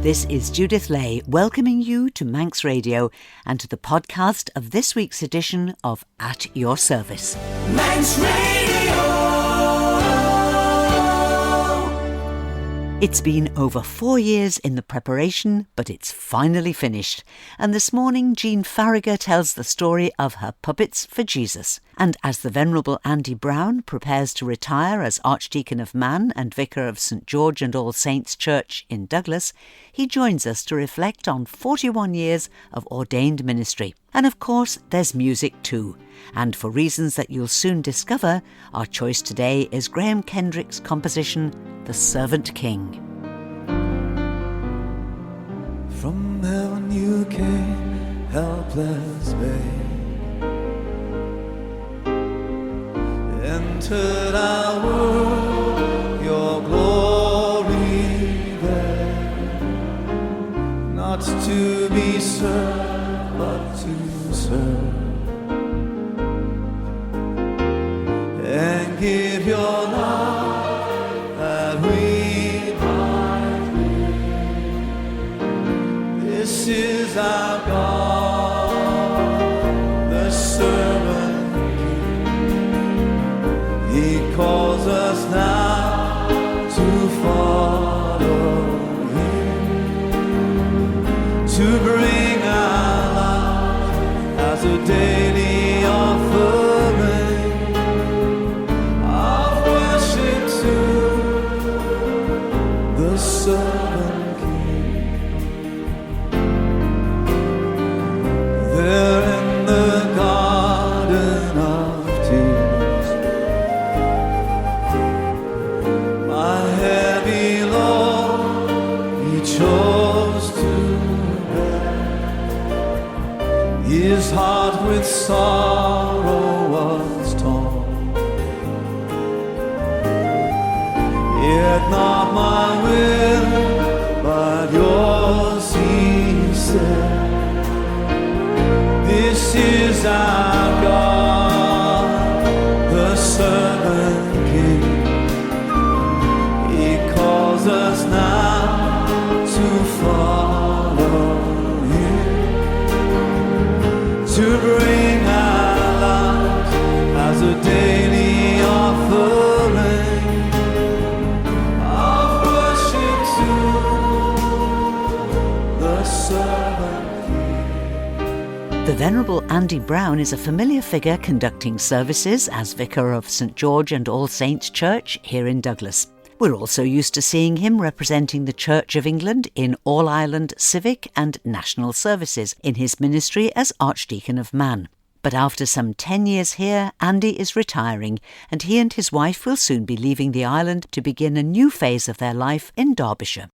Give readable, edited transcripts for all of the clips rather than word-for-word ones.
This is Judith Lay welcoming you to Manx Radio and to the podcast of this week's edition of At Your Service. Manx Radio! It's been over 4 years in the preparation, but it's finally finished. And this morning, Jean Faragher tells the story of her puppets for Jesus. And as the Venerable Andi Brown prepares to retire as Archdeacon of Mann and Vicar of St George and All Saints Church in Douglas, he joins us to reflect on 41 years of ordained ministry. And of course, there's music too. And for reasons that you'll soon discover, our choice today is Graham Kendrick's composition, The Servant King. From heaven you came, helpless babe, entered our world, your glory there, not to be served, but to serve, and give your life that we might live. This is our God, the servant King. He calls us now to follow Him, to bring our life as a daily offering of worship to the servant King. There in the garden of tears, my heavy load He chose to bear. His heart with sorrow was torn, yet not my will, but yours, He said. This is our God, the servant King. He calls us now to follow Him, to bring our lives as a daily offering of worship to the servant King. The Venerable Andi Brown is a familiar figure conducting services as Vicar of St George and All Saints Church here in Douglas. We're also used to seeing him representing the Church of England in All-Ireland civic and national services in his ministry as Archdeacon of Mann. But after some 10 years here, Andi is retiring, and he and his wife will soon be leaving the island to begin a new phase of their life in Derbyshire.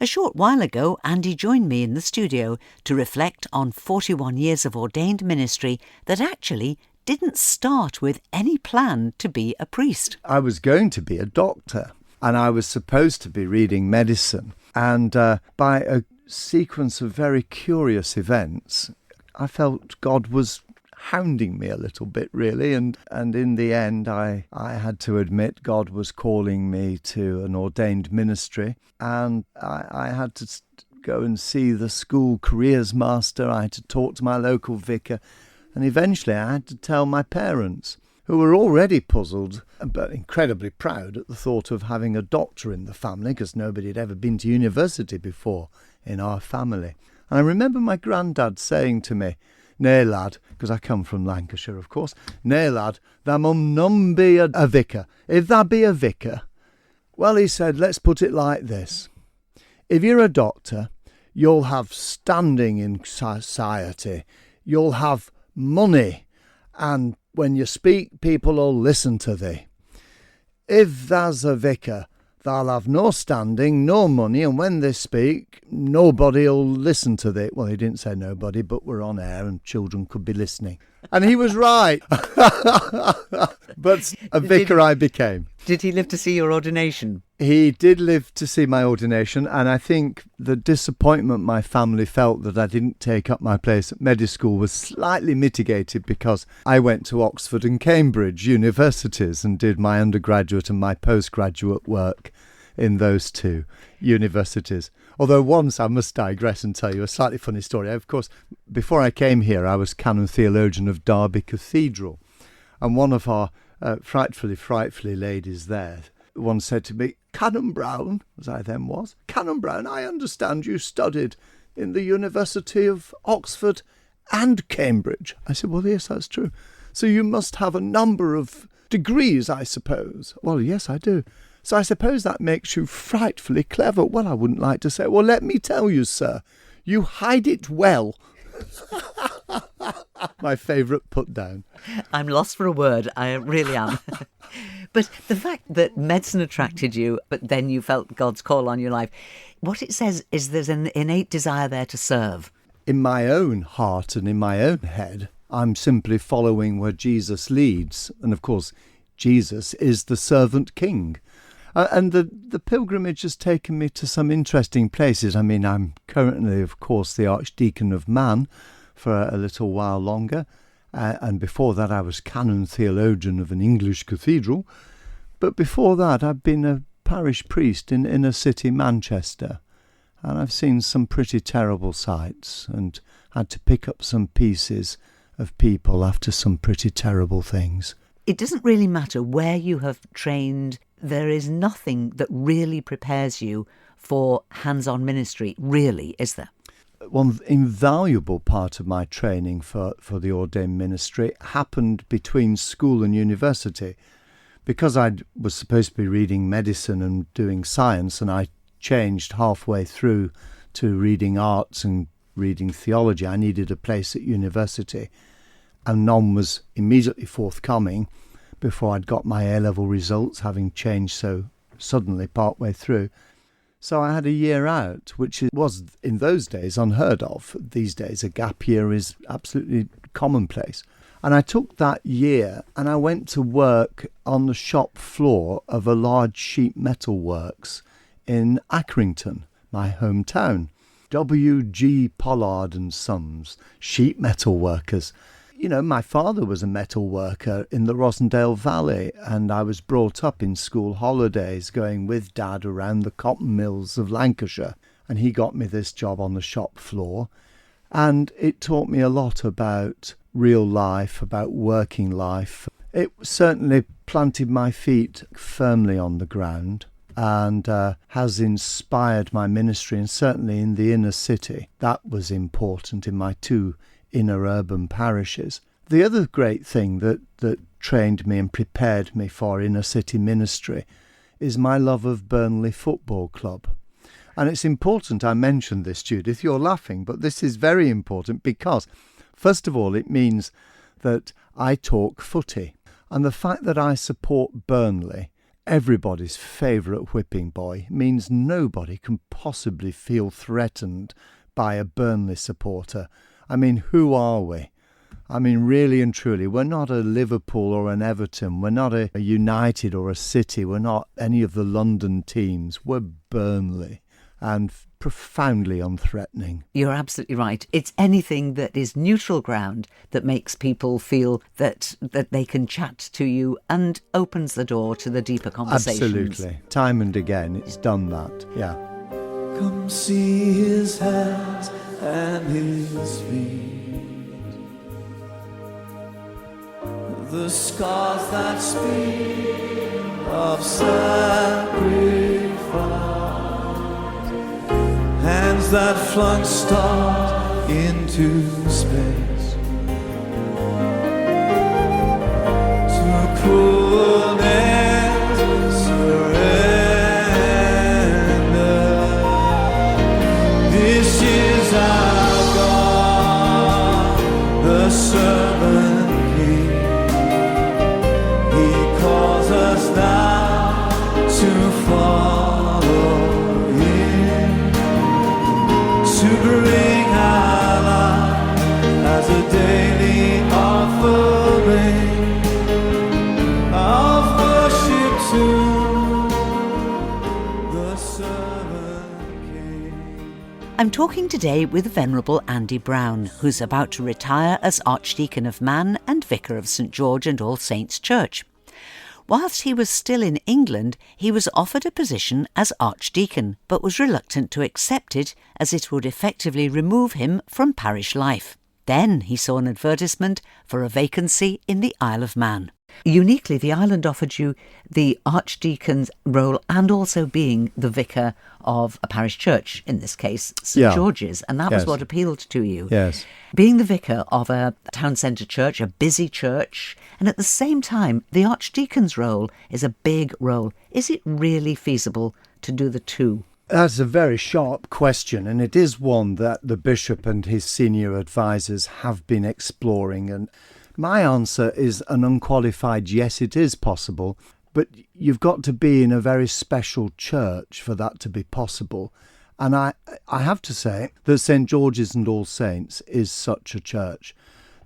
A short while ago, Andi joined me in the studio to reflect on 41 years of ordained ministry that actually didn't start with any plan to be a priest. I was going to be a doctor, and I was supposed to be reading medicine. And by a sequence of very curious events, I felt God was hounding me a little bit, really. And in the end, I had to admit God was calling me to an ordained ministry. And I had to go and see the school careers master. I had to talk to my local vicar. And eventually I had to tell my parents, who were already puzzled but incredibly proud at the thought of having a doctor in the family, because nobody had ever been to university before in our family. And I remember my granddad saying to me, "Nay, lad," because I come from Lancashire, of course, "Nay, lad, thou mun none be a vicar. If thou be a vicar," well, he said, let's put it like this. If you're a doctor, you'll have standing in society, you'll have money, and when you speak, people will listen to thee. If thou's a vicar, thou'll have no standing, no money, and when they speak, nobody'll listen to thee. Well, he didn't say nobody, but we're on air and children could be listening. And he was right. But a vicar I became. Did he live to see your ordination? He did live to see my ordination, and I think the disappointment my family felt that I didn't take up my place at medical school was slightly mitigated because I went to Oxford and Cambridge universities and did my undergraduate and my postgraduate work in those two universities. Although once, I must digress and tell you a slightly funny story. Of course, before I came here, I was canon theologian of Derby Cathedral. And one of our frightfully ladies there once said to me, "Canon Brown," as I then was, "Canon Brown, I understand you studied in the University of Oxford and Cambridge." I said, "Well, yes, that's true. So you must have a number of degrees, I suppose." "Well, yes, I do." "So I suppose that makes you frightfully clever." "Well, I wouldn't like to say." "Well, let me tell you, sir, you hide it well." My favourite put down. I'm lost for a word. I really am. But the fact that medicine attracted you, but then you felt God's call on your life, what it says is there's an innate desire there to serve. In my own heart and in my own head, I'm simply following where Jesus leads. And of course, Jesus is the servant king. And the pilgrimage has taken me to some interesting places. I mean, I'm currently, of course, the Archdeacon of Mann for a little while longer. And before that, I was canon theologian of an English cathedral. But before that, I've been a parish priest in inner city Manchester. And I've seen some pretty terrible sights and had to pick up some pieces of people after some pretty terrible things. It doesn't really matter where you have trained. There is nothing that really prepares you for hands-on ministry, really, is there? One invaluable part of my training for the ordained ministry happened between school and university. Because I was supposed to be reading medicine and doing science, and I changed halfway through to reading arts and reading theology, I needed a place at university, and none was immediately forthcoming before I'd got my A-level results, having changed so suddenly partway through. So I had a year out, which was in those days unheard of. These days a gap year is absolutely commonplace. And I took that year and I went to work on the shop floor of a large sheet metal works in Accrington, my hometown. W.G. Pollard and Sons, sheet metal workers. You know, my father was a metal worker in the Rossendale Valley, and I was brought up in school holidays going with Dad around the cotton mills of Lancashire. And he got me this job on the shop floor. And it taught me a lot about real life, about working life. It certainly planted my feet firmly on the ground and has inspired my ministry, and certainly in the inner city. That was important in my two inner urban parishes. The other great thing that trained me and prepared me for inner city ministry is my love of Burnley Football Club. And it's important I mention this, Judith. You're laughing, but this is very important because, first of all, it means that I talk footy. And the fact that I support Burnley, everybody's favourite whipping boy, means nobody can possibly feel threatened by a Burnley supporter. I mean, who are we? I mean, really and truly, we're not a Liverpool or an Everton. We're not a United or a City. We're not any of the London teams. We're Burnley, and profoundly unthreatening. You're absolutely right. It's anything that is neutral ground that makes people feel that they can chat to you and opens the door to the deeper conversations. Absolutely. Time and again, it's done that, yeah. Come see his hands and his feet, the scars that speak of sacrifice, hands that flung stars into space, to cruelness surrender. This is our God, the servant King. He calls us now to follow Him, to bring our life as a daily offering of worship to the servant King. I'm talking today with Venerable Andi Brown, who's about to retire as Archdeacon of Mann and Vicar of St George and All Saints Church. Whilst he was still in England, he was offered a position as Archdeacon, but was reluctant to accept it as it would effectively remove him from parish life. Then he saw an advertisement for a vacancy in the Isle of Man. Uniquely, the island offered you the Archdeacon's role and also being the vicar of a parish church, in this case, St George's, and that was what appealed to you. Yes. Being the vicar of a town centre church, a busy church, and at the same time, the Archdeacon's role is a big role. Is it really feasible to do the two? That's a very sharp question, and it is one that the bishop and his senior advisors have been exploring. And my answer is an unqualified yes, it is possible, but you've got to be in a very special church for that to be possible. And I have to say that St George's and All Saints is such a church.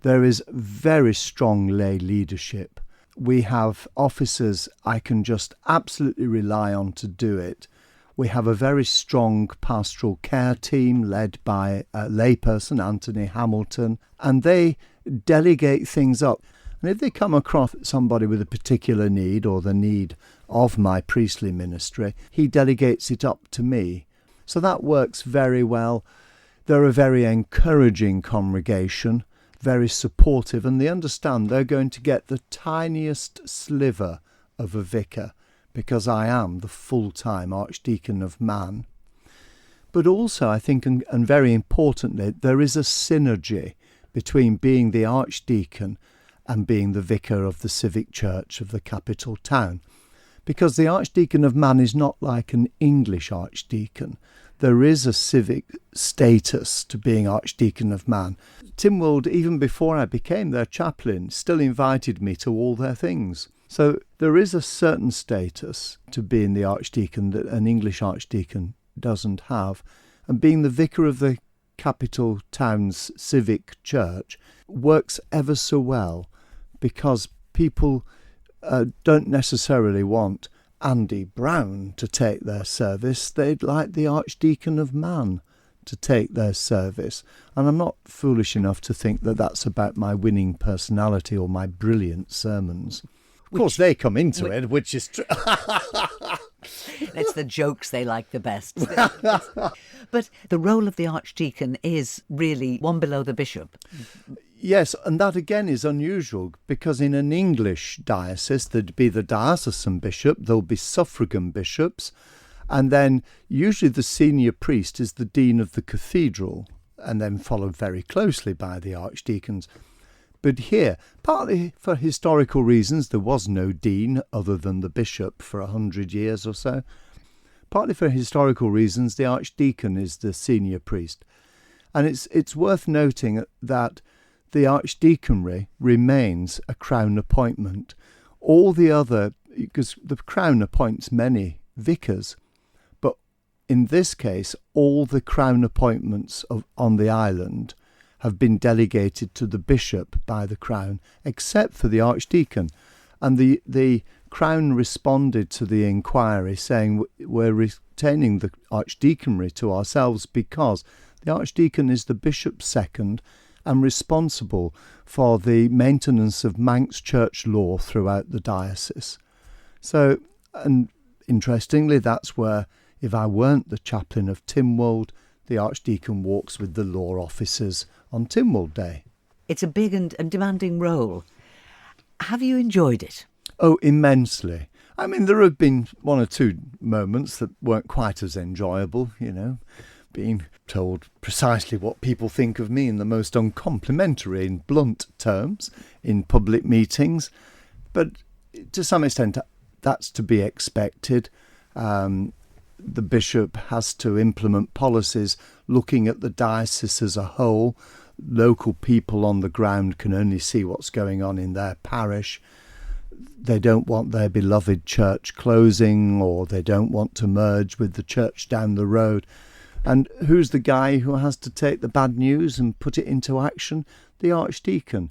There is very strong lay leadership. We have officers I can just absolutely rely on to do it. We have a very strong pastoral care team led by a layperson, Anthony Hamilton, and they delegate things up. And if they come across somebody with a particular need or the need of my priestly ministry, he delegates it up to me. So that works very well. They're a very encouraging congregation, very supportive, and they understand they're going to get the tiniest sliver of a vicar, because I am the full-time Archdeacon of Mann. But also, I think, and very importantly, there is a synergy between being the Archdeacon and being the vicar of the civic church of the capital town. Because the Archdeacon of Mann is not like an English Archdeacon. There is a civic status to being Archdeacon of Mann. Tynwald, even before I became their chaplain, still invited me to all their things. So there is a certain status to being the Archdeacon that an English Archdeacon doesn't have. And being the vicar of the capital town's civic church works ever so well, because people don't necessarily want Andi Brown to take their service. They'd like the Archdeacon of Mann to take their service. And I'm not foolish enough to think that that's about my winning personality or my brilliant sermons. Of course, they come into it, which is true. That's the jokes they like the best. But the role of the Archdeacon is really one below the bishop. Yes, and that again is unusual, because in an English diocese there'd be the diocesan bishop, there'll be suffragan bishops, and then usually the senior priest is the dean of the cathedral, and then followed very closely by the archdeacons. But here, partly for historical reasons, there was no dean other than the bishop for 100 years or so. Partly for historical reasons, the archdeacon is the senior priest. And it's worth noting that the archdeaconry remains a crown appointment. All the other, because the crown appoints many vicars, but in this case, all the crown appointments on the island have been delegated to the bishop by the Crown, except for the Archdeacon. And the Crown responded to the inquiry saying we're retaining the Archdeaconry to ourselves because the Archdeacon is the bishop's second and responsible for the maintenance of Manx church law throughout the diocese. So, and interestingly, that's where, if I weren't the chaplain of Tynwald, the Archdeacon walks with the law officers on Tynwald Day. It's a big and demanding role. Have you enjoyed it? Oh, immensely. I mean, there have been one or two moments that weren't quite as enjoyable, being told precisely what people think of me in the most uncomplimentary and blunt terms in public meetings. But to some extent, that's to be expected. The bishop has to implement policies looking at the diocese as a whole. Local people on the ground can only see what's going on in their parish. They don't want their beloved church closing, or they don't want to merge with the church down the road. And who's the guy who has to take the bad news and put it into action? The Archdeacon.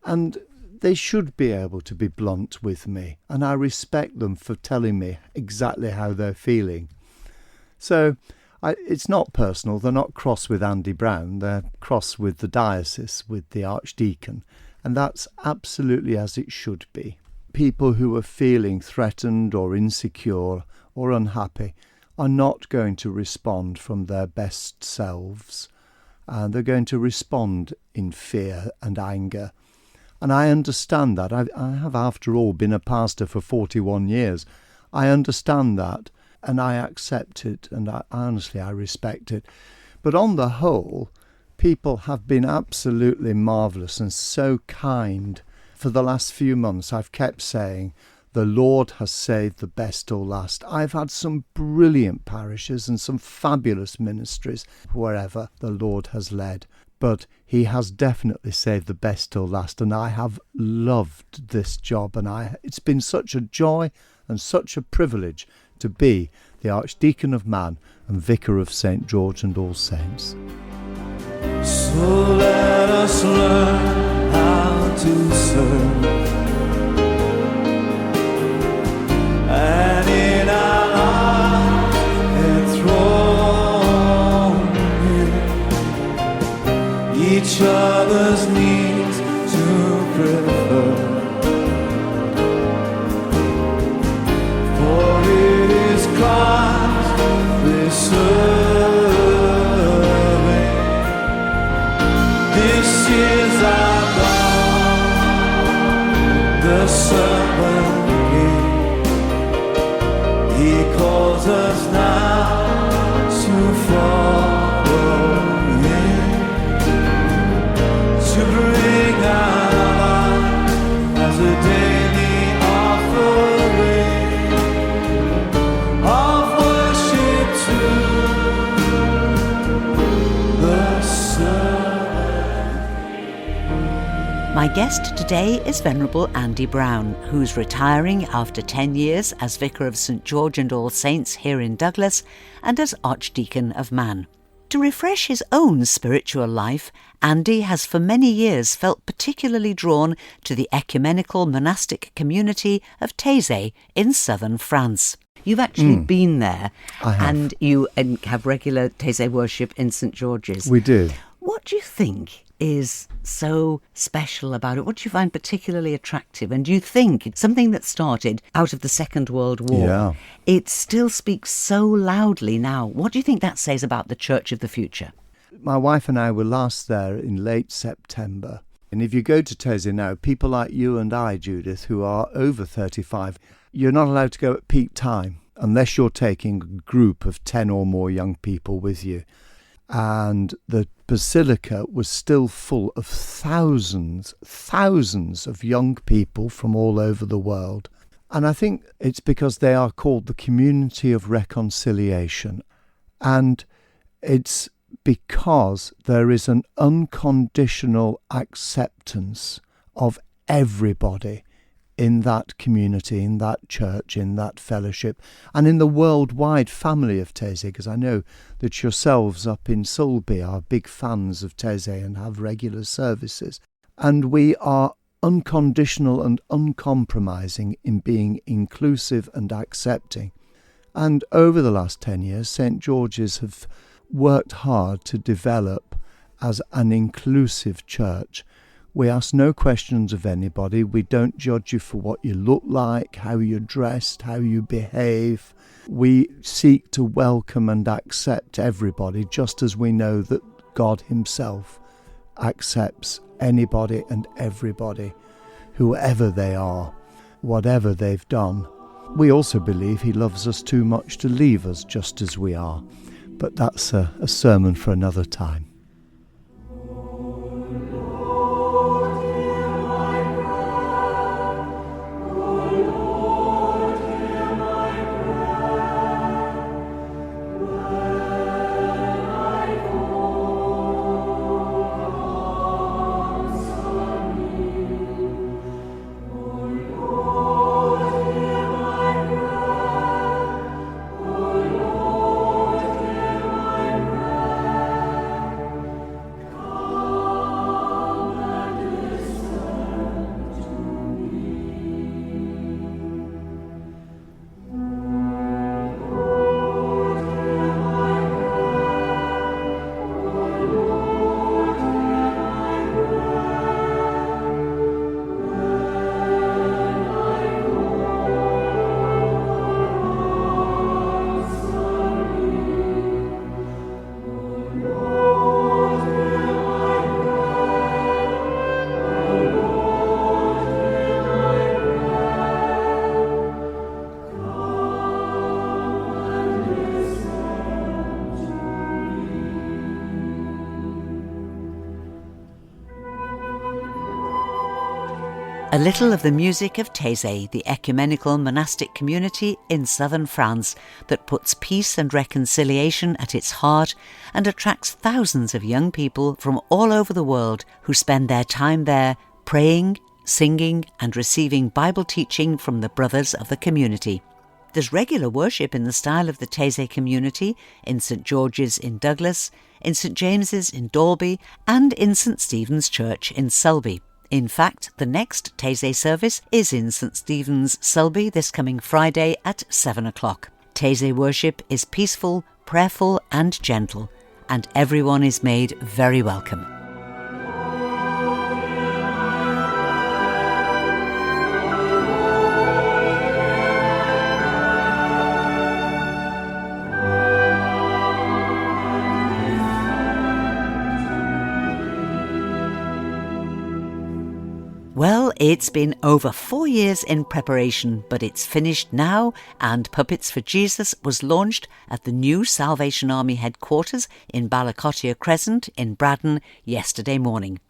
And they should be able to be blunt with me, and I respect them for telling me exactly how they're feeling. So it's not personal. They're not cross with Andi Brown. They're cross with the diocese, with the Archdeacon. And that's absolutely as it should be. people who are feeling threatened or insecure or unhappy are not going to respond from their best selves. And they're going to respond in fear and anger. And I understand that. I have, after all, been a pastor for 41 years. I understand that, and I accept it, and honestly, I respect it. But on the whole, people have been absolutely marvellous and so kind. For the last few months, I've kept saying, the Lord has saved the best till last. I've had some brilliant parishes and some fabulous ministries wherever the Lord has led. But he has definitely saved the best till last, and I have loved this job, and it's been such a joy and such a privilege to be the Archdeacon of Mann and Vicar of St. George and All Saints. So let us learn how to serve, and in our lives enthroned each other's needs to prefer. For it is Christ we serve. This is our God, the servant King. He calls us now to follow Him, to bring our life as a daily offering of worship to the Son. My guest today is Venerable Andi Brown, who's retiring after 10 years as Vicar of St George and All Saints here in Douglas and as Archdeacon of Mann. To refresh his own spiritual life, Andi has for many years felt particularly drawn to the ecumenical monastic community of Taizé in southern France. You've actually been there, I have. and you have regular Taizé worship in St George's. We do. What do you think is so special about it? What do you find particularly attractive? And do you think something that started out of the Second World War, it still speaks so loudly now? What do you think that says about the Church of the future? My wife and I were last there in late September. And if you go to Taizé now, people like you and I, Judith, who are over 35, you're not allowed to go at peak time unless you're taking a group of 10 or more young people with you. And the basilica was still full of thousands of young people from all over the world. And I think it's because they are called the community of reconciliation. And it's because there is an unconditional acceptance of everybody in that community, in that church, in that fellowship, and in the worldwide family of Taizé, because I know that yourselves up in Sulby are big fans of Taizé and have regular services. And we are unconditional and uncompromising in being inclusive and accepting. And over the last 10 years, St George's have worked hard to develop as an inclusive church. We ask no questions of anybody. We don't judge you for what you look like, how you're dressed, how you behave. We seek to welcome and accept everybody, just as we know that God Himself accepts anybody and everybody, whoever they are, whatever they've done. We also believe He loves us too much to leave us just as we are. But that's a sermon for another time. A little of the music of Taizé, the ecumenical monastic community in southern France that puts peace and reconciliation at its heart and attracts thousands of young people from all over the world who spend their time there praying, singing and receiving Bible teaching from the brothers of the community. There's regular worship in the style of the Taizé community in St George's in Douglas, in St James's in Dalby and in St Stephen's Church in Selby. In fact, the next Taizé service is in St Stephen's, Selby, this coming Friday at 7 o'clock. Taizé worship is peaceful, prayerful and gentle, and everyone is made very welcome. Well, it's been over 4 years in preparation, but it's finished now, and Puppets for Jesus was launched at the new Salvation Army headquarters in Ballacottia Crescent in Braddon yesterday morning.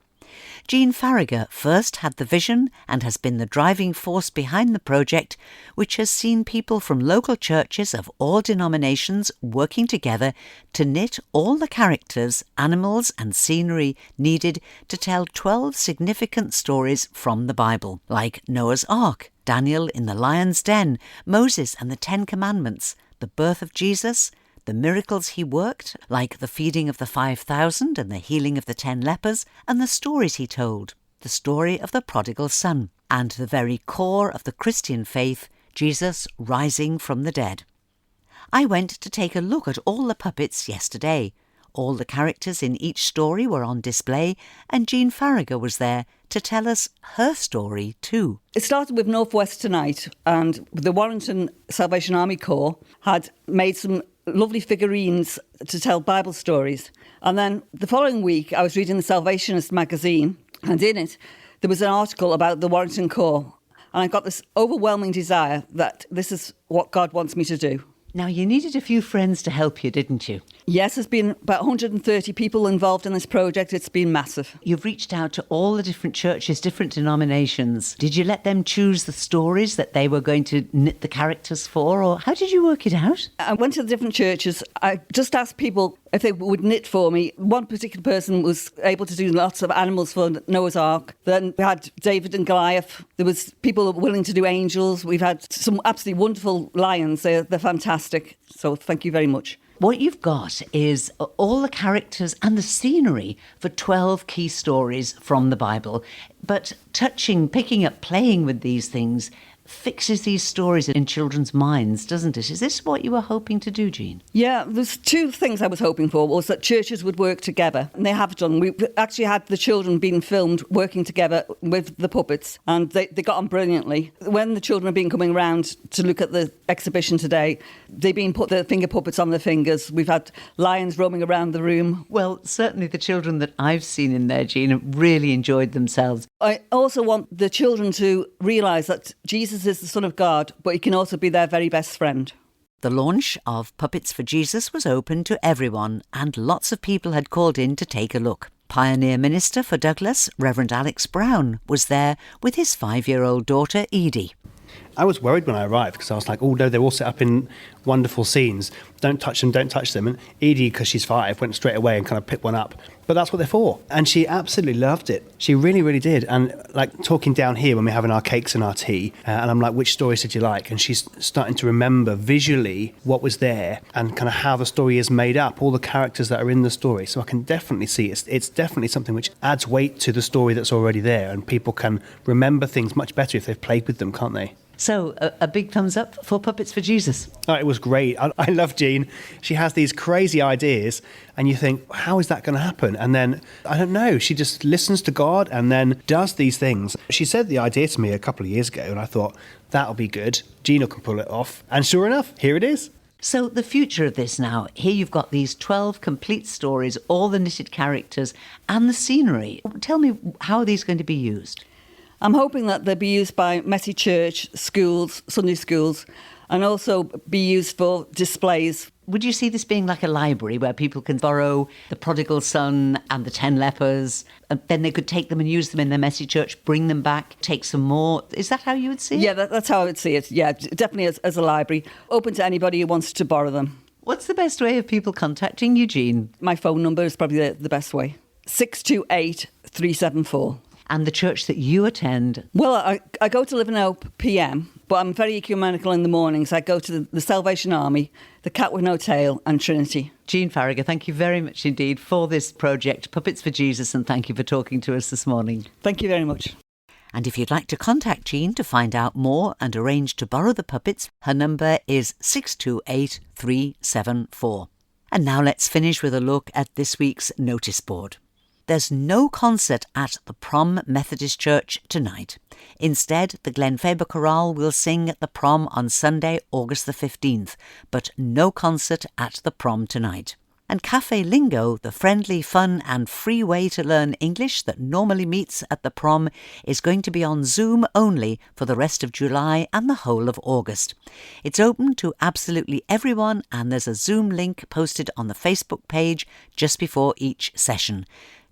Jean Faragher first had the vision and has been the driving force behind the project, which has seen people from local churches of all denominations working together to knit all the characters, animals and scenery needed to tell 12 significant stories from the Bible, like Noah's Ark, Daniel in the lion's den, Moses and the 10 Commandments, the birth of Jesus, the miracles he worked, like the feeding of the 5,000 and the healing of the 10 lepers, and the stories he told, the story of the prodigal son, and the very core of the Christian faith, Jesus rising from the dead. I went to take a look at all the puppets yesterday. All the characters in each story were on display, and Jean Faragher was there to tell us her story too. It started with Northwest Tonight, and the Warrington Salvation Army Corps had made some lovely figurines to tell Bible stories. And then the following week, I was reading the Salvationist magazine, and in it, there was an article about the Warrington Corps. And I got this overwhelming desire that this is what God wants me to do. Now, you needed a few friends to help you, didn't you? Yes, there's been about 130 people involved in this project. It's been massive. You've reached out to all the different churches, different denominations. Did you let them choose the stories that they were going to knit the characters for, or how did you work it out? I went to the different churches. I just asked people if they would knit for me. One particular person was able to do lots of animals for Noah's Ark. Then we had David and Goliath. There was people willing to do angels. We've had some absolutely wonderful lions. They're fantastic. So thank you very much. What you've got is all the characters and the scenery for 12 key stories from the Bible. But touching, picking up, playing with these things fixes these stories in children's minds, doesn't it? Is this what you were hoping to do, Jean? Yeah, there's two things I was hoping for, was that churches would work together, and they have done. We actually had the children being filmed working together with the puppets, and they got on brilliantly. When the children have been coming around to look at the exhibition today, they've been put their finger puppets on their fingers. We've had lions roaming around the room. Well, certainly the children that I've seen in there, Jean, have really enjoyed themselves. I also want the children to realise that Jesus is the Son of God, but he can also be their very best friend. The launch of Puppets for Jesus was open to everyone, and lots of people had called in to take a look. Pioneer Minister for Douglas, Reverend Alex Brown, was there with his 5-year-old daughter, Edie. I was worried when I arrived because I was like, oh no, they're all set up in wonderful scenes. Don't touch them, don't touch them. And Edie, because she's 5, went straight away and kind of picked one up. But that's what they're for. And she absolutely loved it. She really, really did. And like talking down here when we're having our cakes and our tea, and I'm like, which stories did you like? And she's starting to remember visually what was there and kind of how the story is made up, all the characters that are in the story. So I can definitely see it's definitely something which adds weight to the story that's already there. And people can remember things much better if they've played with them, can't they? So, a big thumbs up for Puppets for Jesus. Oh, it was great. I love Jean. She has these crazy ideas and you think, how is that going to happen? And then, I don't know, she just listens to God and then does these things. She said the idea to me a couple of years ago and I thought, that'll be good. Gina can pull it off. And sure enough, here it is. So the future of this now, here you've got these 12 complete stories, all the knitted characters and the scenery. Tell me, how are these going to be used? I'm hoping that they'll be used by Messy Church, schools, Sunday schools, and also be used for displays Would you see this being like a library where people can borrow the prodigal son and the 10 lepers, and then they could take them and use them in their messy church, bring them back, take some more? Is that how you would see it? Yeah, that's how I would see it. Yeah, definitely as a library, open to anybody who wants to borrow them. What's the best way of people contacting you, Jean? My phone number is probably the best way. 628 374. And the church that you attend? Well, I go to Live and Hope PM, but I'm very ecumenical in the mornings. I go to the Salvation Army, the Cat with No Tail, and Trinity. Jean Faragher, thank you very much indeed for this project, Puppets for Jesus, and thank you for talking to us this morning. Thank you very much. And if you'd like to contact Jean to find out more and arrange to borrow the puppets, her number is 628 374. And now let's finish with a look at this week's notice board. There's no concert at the Prom Methodist Church tonight. Instead, the Glenfaber Chorale will sing at the Prom on Sunday, August the 15th, but no concert at the Prom tonight. And Cafe Lingo, the friendly, fun and free way to learn English that normally meets at the Prom, is going to be on Zoom only for the rest of July and the whole of August. It's open to absolutely everyone, and there's a Zoom link posted on the Facebook page just before each session.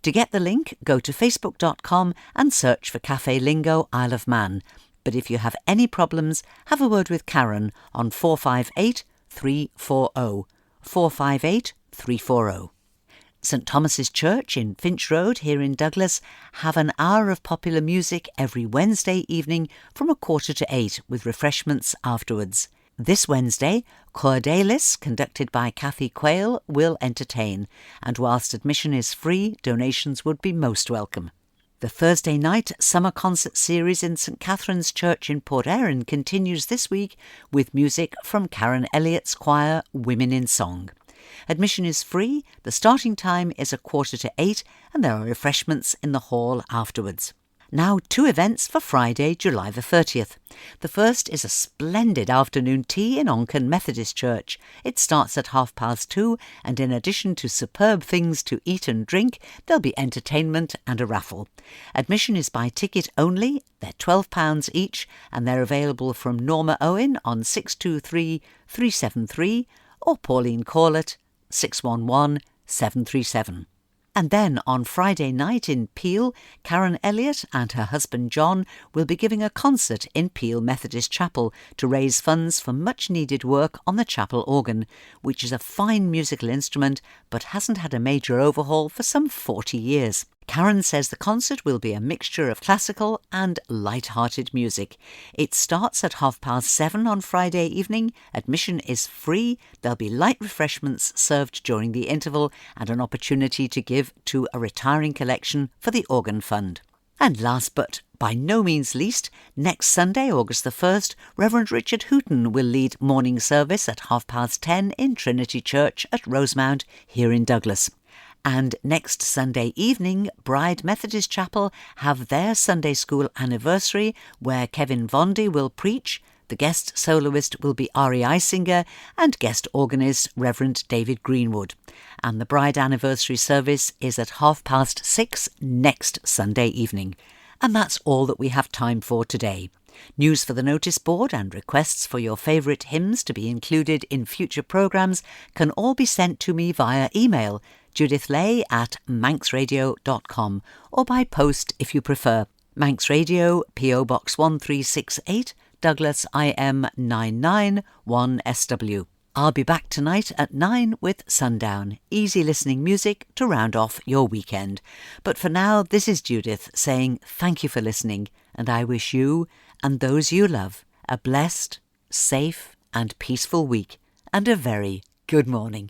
To get the link, go to facebook.com and search for Cafe Lingo Isle of Man. But if you have any problems, have a word with Karen on 458 340. 458 340. St Thomas's Church in Finch Road here in Douglas have an hour of popular music every Wednesday evening from 7:45 with refreshments afterwards. This Wednesday, Cordalis, conducted by Kathy Quayle, will entertain, and whilst admission is free, donations would be most welcome. The Thursday night summer concert series in St Catherine's Church in Port Erin continues this week with music from Karen Elliott's choir Women in Song. Admission is free, the starting time is 7:45, and there are refreshments in the hall afterwards. Now 2 events for Friday, July the 30th. The first is a splendid afternoon tea in Onken Methodist Church. It starts at 2:30, and in addition to superb things to eat and drink, there'll be entertainment and a raffle. Admission is by ticket only. They're £12 each, and they're available from Norma Owen on 623 373 or Pauline Corlett 611 737. And then on Friday night in Peel, Karen Elliott and her husband John will be giving a concert in Peel Methodist Chapel to raise funds for much needed work on the chapel organ, which is a fine musical instrument but hasn't had a major overhaul for some 40 years. Karen says the concert will be a mixture of classical and light-hearted music. It starts at 7:30 on Friday evening. Admission is free. There'll be light refreshments served during the interval and an opportunity to give to a retiring collection for the organ fund. And last but by no means least, next Sunday, August the 1st, Reverend Richard Hooton will lead morning service at 10:30 in Trinity Church at Rosemount here in Douglas. And next Sunday evening, Bride Methodist Chapel have their Sunday School anniversary where Kevin Vondy will preach, the guest soloist will be Ari Eisinger and guest organist Reverend David Greenwood. And the Bride anniversary service is at 6:30 next Sunday evening. And that's all that we have time for today. News for the notice board and requests for your favourite hymns to be included in future programmes can all be sent to me via email, judithlay@manxradio.com, or by post if you prefer. Manx Radio, PO Box 1368, Douglas IM 991SW. I'll be back tonight at 9 with Sundown, easy listening music to round off your weekend. But for now, this is Judith saying thank you for listening, and I wish you and those you love a blessed, safe and peaceful week, and a very good morning.